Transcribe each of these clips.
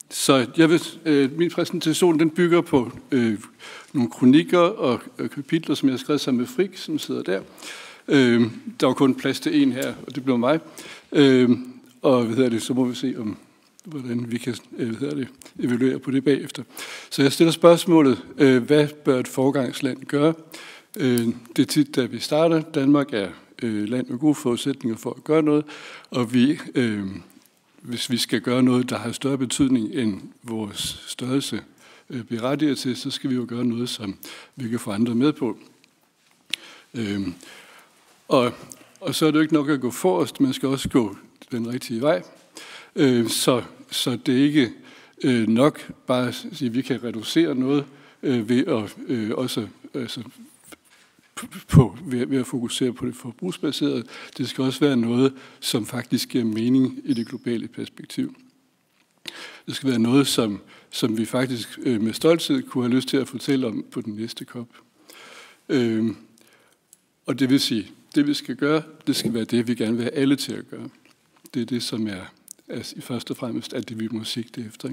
Så min præsentation den bygger på nogle kronikker og kapitler, som jeg har skrevet sammen med Frik, som sidder der. Der var kun plads til en her, og det blev mig. Og så må vi se, hvordan vi kan evaluere på det bagefter. Så jeg stiller spørgsmålet, hvad bør et foregangsland gøre? Det er tit, da vi starter. Danmark er land med gode forudsætninger for at gøre noget, og hvis vi skal gøre noget, der har større betydning end vores størrelse berettiger til, så skal vi jo gøre noget, som vi kan få andre med på. Og så er det jo ikke nok at gå forrest, man skal også gå den rigtige vej. Så det er ikke nok bare at sige, at vi kan reducere noget ved at fokusere på det forbrugsbaserede. Det skal også være noget, som faktisk giver mening i det globale perspektiv. Det skal være noget, som vi faktisk med stolthed kunne have lyst til at fortælle om på den næste COP. Og det vil sige, det vi skal gøre, det skal være det, vi gerne vil have alle til at gøre. Det er det, som er først og fremmest alt det, vi må sigte efter.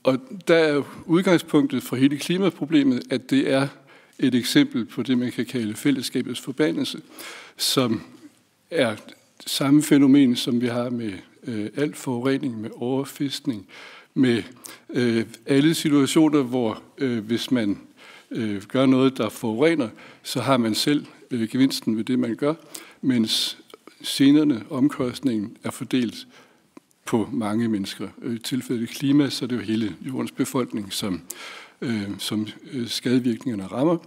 Og der er udgangspunktet for hele klimaproblemet, at det er et eksempel på det, man kan kalde fællesskabets forbandelse, som er samme fænomen, som vi har med al forurening, med overfiskning, med alle situationer, hvor hvis man gør noget, der forurener, så har man selv gevinsten ved det, man gør, mens generne, omkostningen er fordelt på mange mennesker. I tilfældet klima, så er det jo hele jordens befolkning, som skadevirkningerne rammer,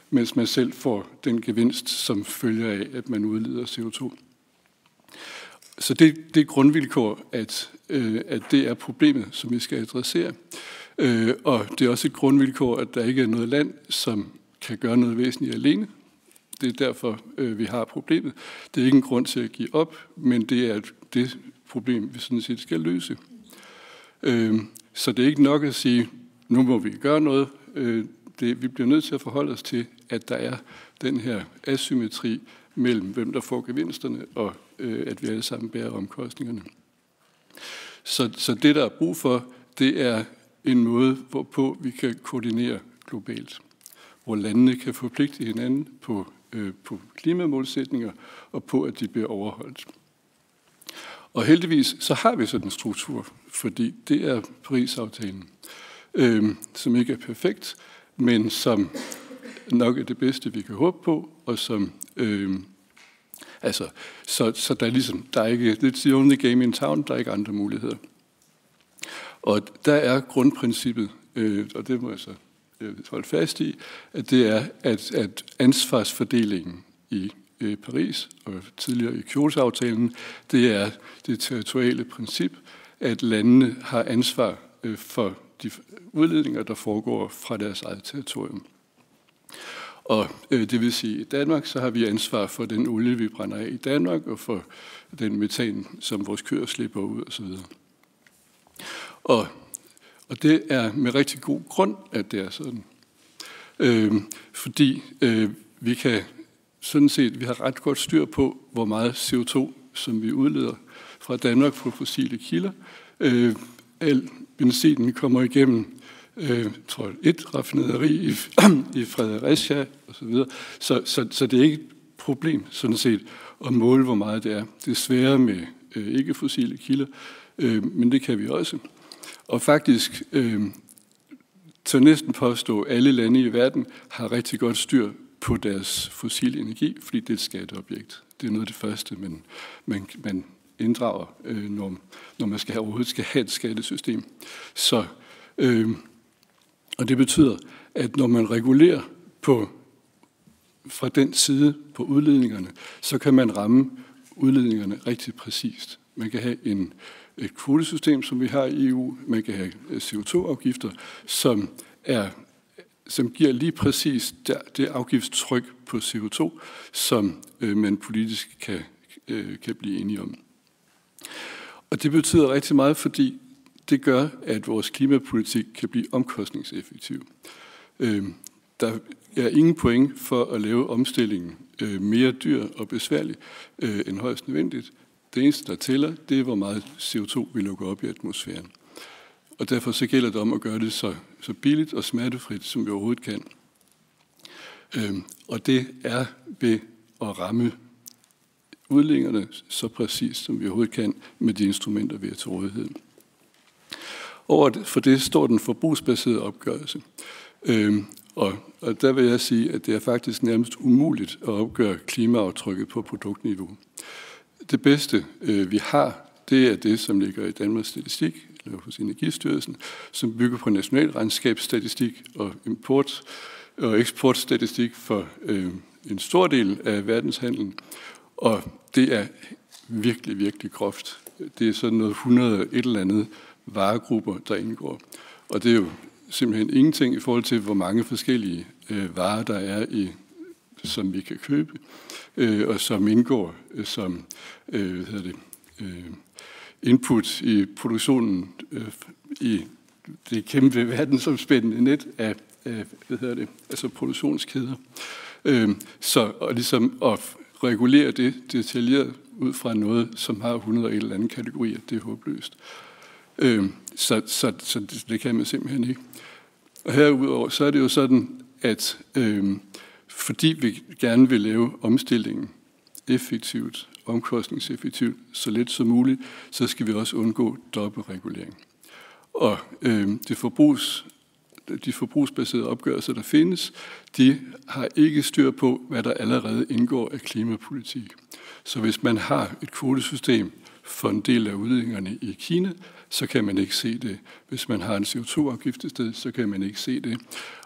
mens man selv får den gevinst, som følger af, at man udleder CO2. Så det er grundvilkår, at det er problemet, som vi skal adressere. Og det er også et grundvilkår, at der ikke er noget land, som kan gøre noget væsentligt alene. Det er derfor, vi har problemet. Det er ikke en grund til at give op, men det er det problem, vi sådan set skal løse. Så det er ikke nok at sige, nu må vi gøre noget. Vi bliver nødt til at forholde os til, at der er den her asymmetri mellem, hvem der får gevinsterne, og at vi alle sammen bærer omkostningerne. Så det, der er brug for, det er en måde, hvorpå vi kan koordinere globalt, hvor landene kan forpligte hinanden på klimamålsætninger og på, at de bliver overholdt. Og heldigvis så har vi sådan en struktur, fordi det er Paris-aftalen, som ikke er perfekt, men som nok er det bedste, vi kan håbe på, og som så der er ligesom, der er ikke, it's the only game in town, der er ikke andre muligheder. Og der er grundprincippet, og det må jeg så holde fast i, at det er, at ansvarsfordelingen i Paris og tidligere i Kyoto-aftalen, det er det territoriale princip, at landene har ansvar for de udledninger, der foregår fra deres eget territorium. Og det vil sige, at i Danmark så har vi ansvar for den olie, vi brænder af i Danmark, og for den metan, som vores køer slipper ud osv. Og det er med rigtig god grund, at det er sådan. Fordi vi kan sådan set, vi har ret godt styr på, hvor meget CO2, som vi udleder fra Danmark fra fossile kilder. Al benzinen kommer igennem et raffinaderi i Fredericia osv. Så det er ikke et problem sådan set at måle, hvor meget det er. Det er sværere med ikke-fossile kilder, men det kan vi også. Og faktisk tør næsten påstå, at alle lande i verden har rigtig godt styr på deres fossile energi, fordi det er et skatteobjekt. Det er noget af det første, man inddrager, når man overhovedet skal have et skattesystem. Og det betyder, at når man regulerer fra den side på udledningerne, så kan man ramme udledningerne rigtig præcist. Man kan have et kvotesystem, som vi har i EU. Man kan have CO2-afgifter, som giver lige præcis det afgiftstryk på CO2, som man politisk kan blive enige om. Og det betyder rigtig meget, fordi det gør, at vores klimapolitik kan blive omkostningseffektiv. Der er ingen point for at lave omstillingen mere dyr og besværlig end højst nødvendigt, Det eneste, der tæller, det er, hvor meget CO2 vi lukker op i atmosfæren. Og derfor så gælder det om at gøre det så billigt og smertefrit, som vi overhovedet kan. Og det er ved at ramme udledningerne så præcist, som vi overhovedet kan, med de instrumenter, vi har til rådighed. For det står den forbrugsbaserede opgørelse. Og der vil jeg sige, at det er faktisk nærmest umuligt at opgøre klimaaftrykket på produktniveau. Det bedste, vi har, det er det, som ligger i Danmarks Statistik, eller hos Energistyrelsen, som bygger på nationalregnskabsstatistik og import- og eksportstatistik for en stor del af verdenshandlen. Og det er virkelig, virkelig groft. Det er sådan noget 100 et eller andet varegrupper, der indgår. Og det er jo simpelthen ingenting i forhold til, hvor mange forskellige varer, der er som vi kan købe, og som indgår som input i produktionen i det kæmpe verdensomspændende net af altså produktionskæder. Og ligesom at regulere det detaljeret ud fra noget, som har 100 eller anden kategorier, det er håbløst. Så det kan man simpelthen ikke. Og herudover så er det jo sådan, at fordi vi gerne vil lave omstillingen effektivt, omkostningseffektivt, så let som muligt, så skal vi også undgå dobbeltregulering. Og de forbrugsbaserede opgørelser, der findes, de har ikke styr på, hvad der allerede indgår af klimapolitik. Så hvis man har et kvotesystem for en del af udledningerne i Kina, så kan man ikke se det. Hvis man har en CO2-afgift et sted, så kan man ikke se det.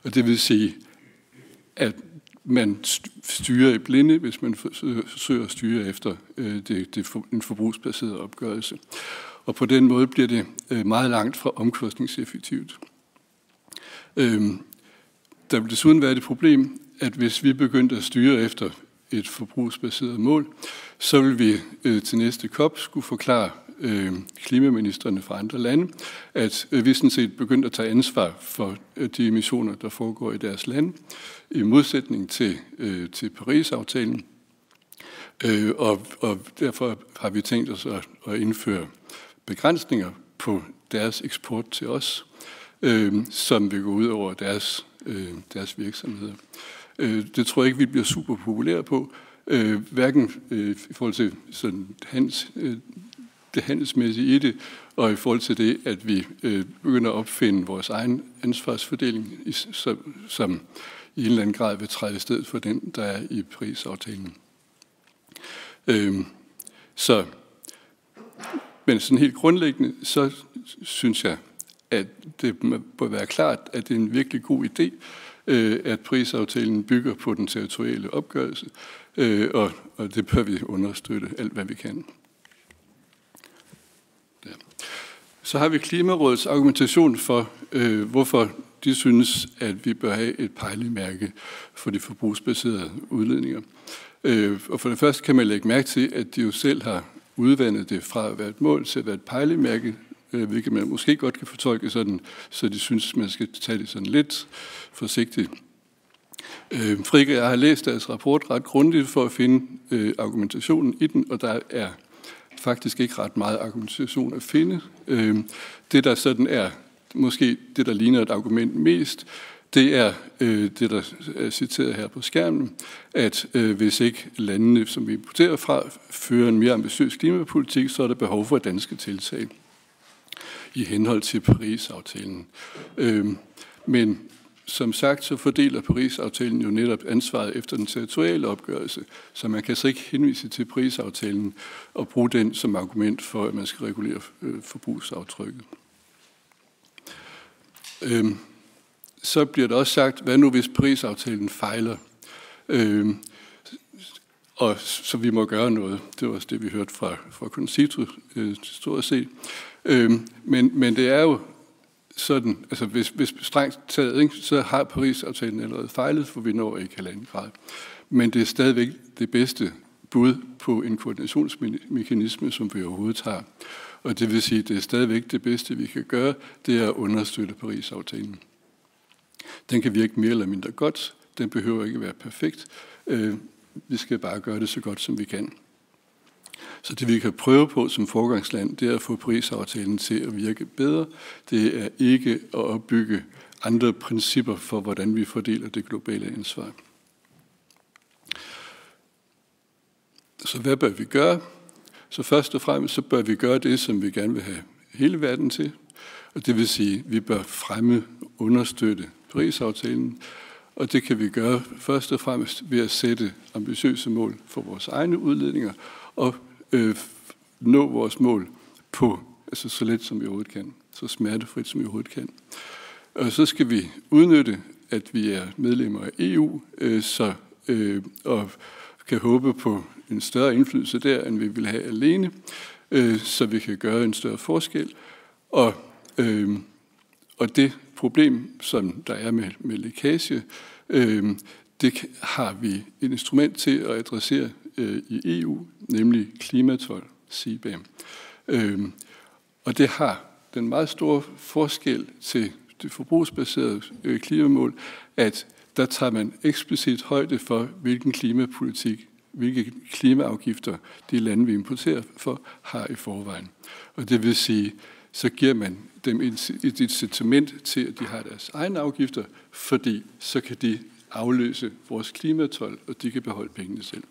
Og det vil sige, at man styrer i blinde, hvis man forsøger at styre efter en forbrugsbaseret opgørelse. Og på den måde bliver det meget langt fra omkostningseffektivt. Der vil desuden være det problem, at hvis vi begyndte at styre efter et forbrugsbaseret mål, så vil vi til næste COP skulle forklare klimaministerne fra andre lande, at vi sådan set begyndte at tage ansvar for de emissioner, der foregår i deres lande, i modsætning til Paris-aftalen. Og derfor har vi tænkt os at indføre begrænsninger på deres eksport til os, som vil gå ud over deres virksomheder. Det tror jeg ikke, vi bliver super populære på, hverken i forhold til sådan det handelsmæssige i det, og i forhold til det, at vi begynder at opfinde vores egen ansvarsfordeling, som i en eller anden grad vil træde i stedet for den, der er i Paris-aftalen. Men sådan helt grundlæggende, så synes jeg, at det bør være klart, at det er en virkelig god idé, at Paris-aftalen bygger på den territoriale opgørelse, og det bør vi understøtte alt, hvad vi kan. Ja. Så har vi Klimarådets argumentation for, hvorfor de synes, at vi bør have et pejlemærke for de forbrugsbaserede udledninger. Og for det første kan man lægge mærke til, at de jo selv har udvandet det fra at være et mål til at være et pejlemærke, hvilket man måske godt kan fortolke sådan, så de synes, man skal tage det sådan lidt forsigtigt. Frigge og jeg har læst deres rapport ret grundigt for at finde argumentationen i den, og der er faktisk ikke ret meget argumentation at finde. Det, der sådan er måske det, der ligner et argument mest, det er det, der er citeret her på skærmen, at hvis ikke landene, som vi importerer fra, fører en mere ambitiøs klimapolitik, så er der behov for danske tiltag i henhold til Paris-aftalen. Men som sagt, så fordeler Paris-aftalen jo netop ansvaret efter den territoriale opgørelse, så man kan så ikke henvise til Paris-aftalen og bruge den som argument for, at man skal regulere forbrugsaftrykket. Så bliver der også sagt, hvad nu hvis Paris-aftalen fejler? Og så vi må gøre noget. Det var også det, vi hørte fra Concito, stort set. Men det er jo sådan, altså hvis strengt taget, ikke, så har Paris-aftalen allerede fejlet, for vi når ikke 1,5 grad. Men det er stadigvæk det bedste bud på en koordinationsmekanisme, som vi overhovedet har. Og det vil sige, at det er stadigvæk det bedste, vi kan gøre, det er at understøtte Paris-aftalen. Den kan virke mere eller mindre godt. Den behøver ikke være perfekt. Vi skal bare gøre det så godt, som vi kan. Så det vi kan prøve på som foregangsland, det er at få Paris-aftalen til at virke bedre. Det er ikke at opbygge andre principper for, hvordan vi fordeler det globale ansvar. Så hvad bør vi gøre? Så først og fremmest så bør vi gøre det, som vi gerne vil have hele verden til. Og det vil sige, at vi bør fremme, understøtte Paris-aftalen. Og det kan vi gøre først og fremmest ved at sætte ambitiøse mål for vores egne udledninger og nå vores mål på så let som vi overhovedet kan, så smertefrit som vi overhovedet kan. Og så skal vi udnytte, at vi er medlemmer af EU, og kan håbe på en større indflydelse der, end vi vil have alene, så vi kan gøre en større forskel. Og det problem, som der er med lækage, det har vi et instrument til at adressere i EU, nemlig klimatold, CBAM. Og det har den meget store forskel til det forbrugsbaserede klimamål, at der tager man eksplicit højde for, hvilken klimapolitik, hvilke klimaafgifter de lande, vi importerer for, har i forvejen. Og det vil sige, så giver man dem et incitament til, at de har deres egne afgifter, fordi så kan de afløse vores klimatold, og de kan beholde pengene selv.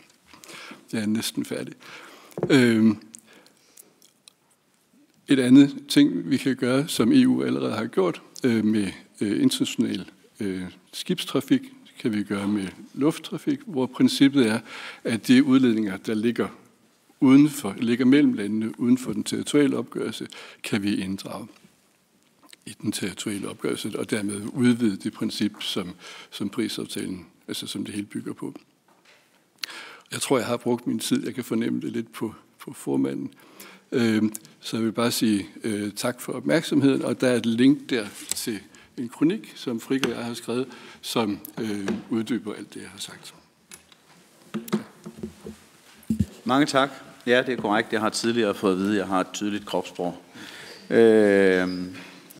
Jeg er næsten færdig. Et andet ting, vi kan gøre, som EU allerede har gjort med international skibstrafik, kan vi gøre med lufttrafik, hvor princippet er, at de udledninger, der ligger mellem landene uden for den territoriale opgørelse, kan vi inddrage i den territoriale opgørelse, og dermed udvide det princip, som Paris-aftalen, altså som det hele bygger på. Jeg tror, jeg har brugt min tid. Jeg kan fornemme det lidt på formanden. Så jeg vil bare sige tak for opmærksomheden, og der er et link der til en kronik, som Frigga og jeg har skrevet, som uddyber alt det, jeg har sagt. Mange tak. Ja, det er korrekt. Jeg har tidligere fået at vide, at jeg har et tydeligt kropssprog.